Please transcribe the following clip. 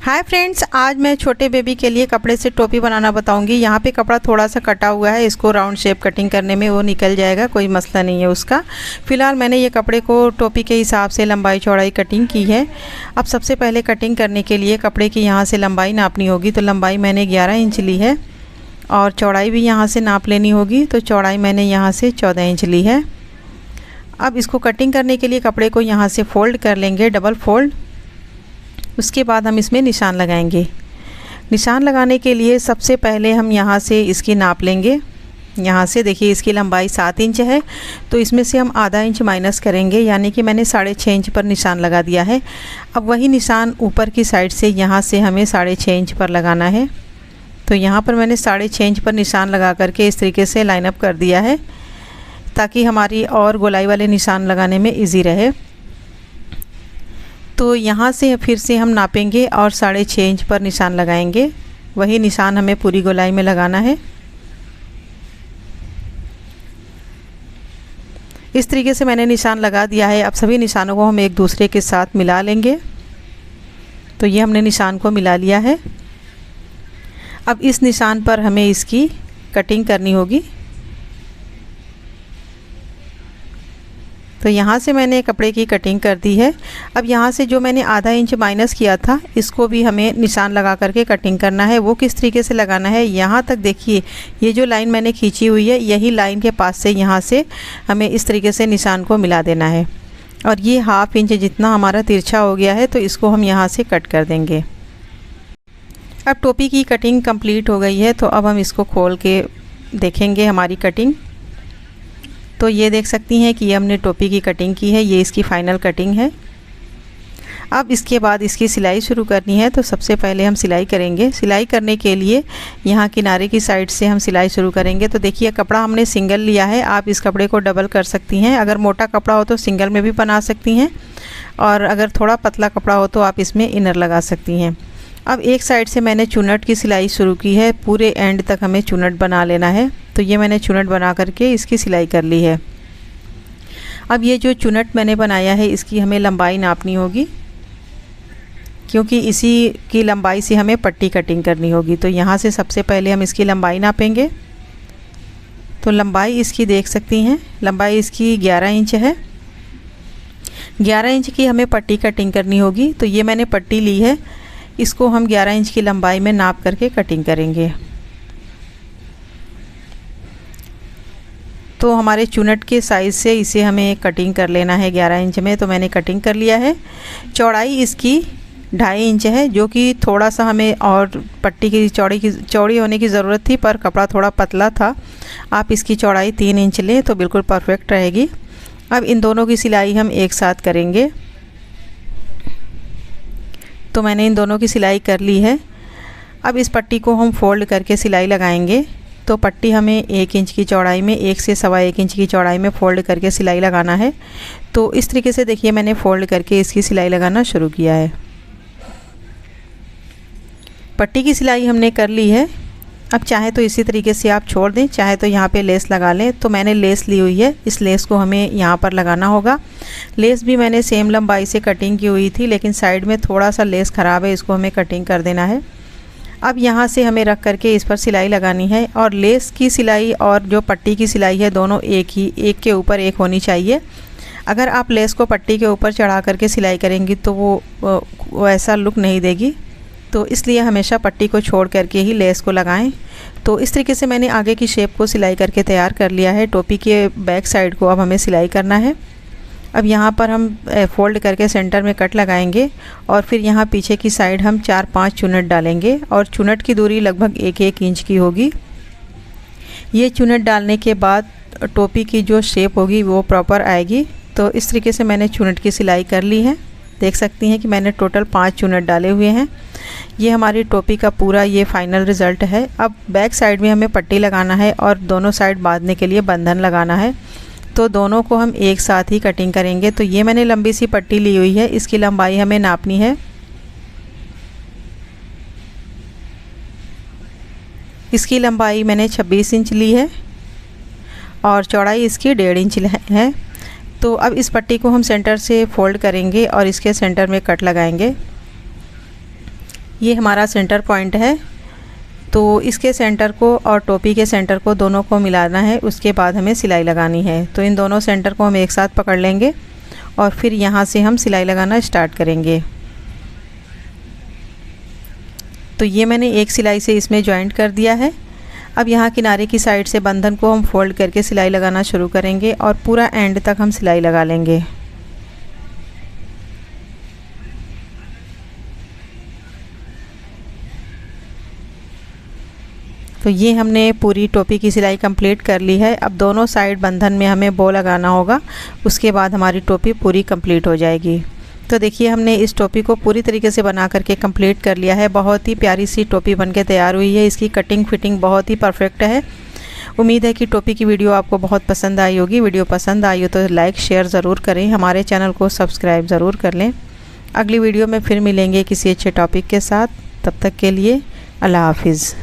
Hi friends, आज मैं छोटे बेबी के लिए कपड़े से टोपी बनाना बताऊंगी। यहाँ पे कपड़ा थोड़ा सा कटा हुआ है, इसको राउंड शेप कटिंग करने में वो निकल जाएगा, कोई मसला नहीं है उसका। फ़िलहाल मैंने ये कपड़े को टोपी के हिसाब से लंबाई चौड़ाई कटिंग की है। अब सबसे पहले कटिंग करने के लिए कपड़े की यहाँ से लंबाई नापनी होगी। तो लंबाई मैंने 11 इंच ली है और चौड़ाई भी यहाँ से नाप लेनी होगी। तो चौड़ाई मैंने यहाँ से 14 इंच ली है। अब इसको कटिंग करने के लिए कपड़े को यहाँ से फ़ोल्ड कर लेंगे, डबल फ़ोल्ड। उसके बाद हम इसमें निशान लगाएंगे। निशान लगाने के लिए सबसे पहले हम यहाँ से इसकी नाप लेंगे। यहाँ से देखिए इसकी लंबाई 7 इंच है, तो इसमें से हम आधा इंच माइनस करेंगे, यानी कि मैंने 6.5 इंच पर निशान लगा दिया है। अब वही निशान ऊपर की साइड से यहाँ से हमें 6.5 इंच पर लगाना है। तो यहाँ पर मैंने 6.5 इंच पर निशान लगा करके इस तरीके से लाइन अप कर दिया है, ताकि हमारी और गोलाई वाले निशान लगाने में ईजी रहे। तो यहाँ से फिर से हम नापेंगे और 6.5 इंच पर निशान लगाएंगे। वही निशान हमें पूरी गोलाई में लगाना है। इस तरीके से मैंने निशान लगा दिया है। अब सभी निशानों को हम एक दूसरे के साथ मिला लेंगे। तो ये हमने निशान को मिला लिया है। अब इस निशान पर हमें इसकी कटिंग करनी होगी। तो यहाँ से मैंने कपड़े की कटिंग कर दी है। अब यहाँ से जो मैंने आधा इंच माइनस किया था, इसको भी हमें निशान लगा करके कटिंग करना है। वो किस तरीके से लगाना है, यहाँ तक देखिए ये जो लाइन मैंने खींची हुई है, यही लाइन के पास से यहाँ से हमें इस तरीके से निशान को मिला देना है। और ये ½ इंच जितना हमारा तिरछा हो गया है, तो इसको हम यहाँ से कट कर देंगे। अब टोपी की कटिंग कंप्लीट हो गई है। तो अब हम इसको खोल के देखेंगे हमारी कटिंग। तो ये देख सकती हैं कि ये हमने टोपी की कटिंग की है। ये इसकी फ़ाइनल कटिंग है। अब इसके बाद इसकी सिलाई शुरू करनी है। तो सबसे पहले हम सिलाई करेंगे। सिलाई करने के लिए यहाँ किनारे की साइड से हम सिलाई शुरू करेंगे। तो देखिए कपड़ा हमने सिंगल लिया है, आप इस कपड़े को डबल कर सकती हैं। अगर मोटा कपड़ा हो तो सिंगल में भी बना सकती हैं, और अगर थोड़ा पतला कपड़ा हो तो आप इसमें इनर लगा सकती हैं। अब एक साइड से मैंने चुनट की सिलाई शुरू की है। पूरे एंड तक हमें चुनट बना लेना है। तो ये मैंने चुनट बना करके इसकी सिलाई कर ली है। अब ये जो चुनट मैंने बनाया है, इसकी हमें लंबाई नापनी होगी, क्योंकि इसी की लंबाई से हमें पट्टी कटिंग करनी होगी। तो यहाँ से सबसे पहले हम इसकी लंबाई नापेंगे। तो लंबाई इसकी देख सकती हैं, लंबाई इसकी 11 इंच है। 11 इंच की हमें पट्टी कटिंग करनी होगी। तो ये मैंने पट्टी ली है, इसको हम 11 इंच की लंबाई में नाप करके कटिंग करेंगे। तो हमारे चुनट के साइज़ से इसे हमें कटिंग कर लेना है 11 इंच में। तो मैंने कटिंग कर लिया है। चौड़ाई इसकी 2.5 इंच है, जो कि थोड़ा सा हमें और पट्टी की चौड़ी होने की ज़रूरत थी, पर कपड़ा थोड़ा पतला था। आप इसकी चौड़ाई 3 इंच लें तो बिल्कुल परफेक्ट रहेगी। अब इन दोनों की सिलाई हम एक साथ करेंगे। तो मैंने इन दोनों की सिलाई कर ली है। अब इस पट्टी को हम फोल्ड करके सिलाई लगाएंगे। तो पट्टी हमें 1 इंच की चौड़ाई में, 1 से 1.25 इंच की चौड़ाई में फ़ोल्ड करके सिलाई लगाना है। तो इस तरीके से देखिए मैंने फ़ोल्ड करके इसकी सिलाई लगाना शुरू किया है। पट्टी की सिलाई हमने कर ली है। अब चाहे तो इसी तरीके से आप छोड़ दें, चाहे तो यहाँ पे लेस लगा लें। तो मैंने लेस ली हुई है, इस लेस को हमें यहाँ पर लगाना होगा। लेस भी मैंने सेम लंबाई से कटिंग की हुई थी, लेकिन साइड में थोड़ा सा लेस ख़राब है, इसको हमें कटिंग कर देना है। अब यहाँ से हमें रख करके इस पर सिलाई लगानी है। और लेस की सिलाई और जो पट्टी की सिलाई है, दोनों एक के ऊपर एक होनी चाहिए। अगर आप लेस को पट्टी के ऊपर चढ़ा करके सिलाई करेंगी तो वो ऐसा लुक नहीं देगी। तो इसलिए हमेशा पट्टी को छोड़ करके ही लेस को लगाएं। तो इस तरीके से मैंने आगे की शेप को सिलाई करके तैयार कर लिया है। टोपी के बैक साइड को अब हमें सिलाई करना है। अब यहाँ पर हम फोल्ड करके सेंटर में कट लगाएंगे, और फिर यहाँ पीछे की साइड हम 4-5 चुनट डालेंगे। और चुनट की दूरी लगभग 1-1 इंच की होगी। ये चुनट डालने के बाद टोपी की जो शेप होगी वो प्रॉपर आएगी। तो इस तरीके से मैंने चुनट की सिलाई कर ली है। देख सकती हैं कि मैंने टोटल 5 चुनट डाले हुए हैं। ये हमारी टोपी का पूरा ये फाइनल रिज़ल्ट है। अब बैक साइड में हमें पट्टी लगाना है और दोनों साइड बांधने के लिए बंधन लगाना है। तो दोनों को हम एक साथ ही कटिंग करेंगे। तो ये मैंने लंबी सी पट्टी ली हुई है, इसकी लंबाई हमें नापनी है। इसकी लंबाई मैंने 26 इंच ली है और चौड़ाई इसकी 1.5 इंच है। तो अब इस पट्टी को हम सेंटर से फोल्ड करेंगे और इसके सेंटर में कट लगाएंगे। ये हमारा सेंटर पॉइंट है, तो इसके सेंटर को और टोपी के सेंटर को दोनों को मिलाना है, उसके बाद हमें सिलाई लगानी है। तो इन दोनों सेंटर को हम एक साथ पकड़ लेंगे और फिर यहाँ से हम सिलाई लगाना स्टार्ट करेंगे। तो ये मैंने एक सिलाई से इसमें जॉइंट कर दिया है। अब यहाँ किनारे की साइड से बंधन को हम फोल्ड करके सिलाई लगाना शुरू करेंगे और पूरा एंड तक हम सिलाई लगा लेंगे। तो ये हमने पूरी टोपी की सिलाई कंप्लीट कर ली है। अब दोनों साइड बंधन में हमें बो लगाना होगा, उसके बाद हमारी टोपी पूरी कंप्लीट हो जाएगी। तो देखिए हमने इस टोपी को पूरी तरीके से बना करके कंप्लीट कर लिया है। बहुत ही प्यारी सी टोपी बनके तैयार हुई है। इसकी कटिंग फिटिंग बहुत ही परफेक्ट है। उम्मीद है कि टोपी की वीडियो आपको बहुत पसंद आई होगी। वीडियो पसंद आई हो तो लाइक शेयर ज़रूर करें, हमारे चैनल को सब्सक्राइब ज़रूर कर लें। अगली वीडियो में फिर मिलेंगे किसी अच्छे टॉपिक के साथ। तब तक के लिए अल्लाह हाफिज़।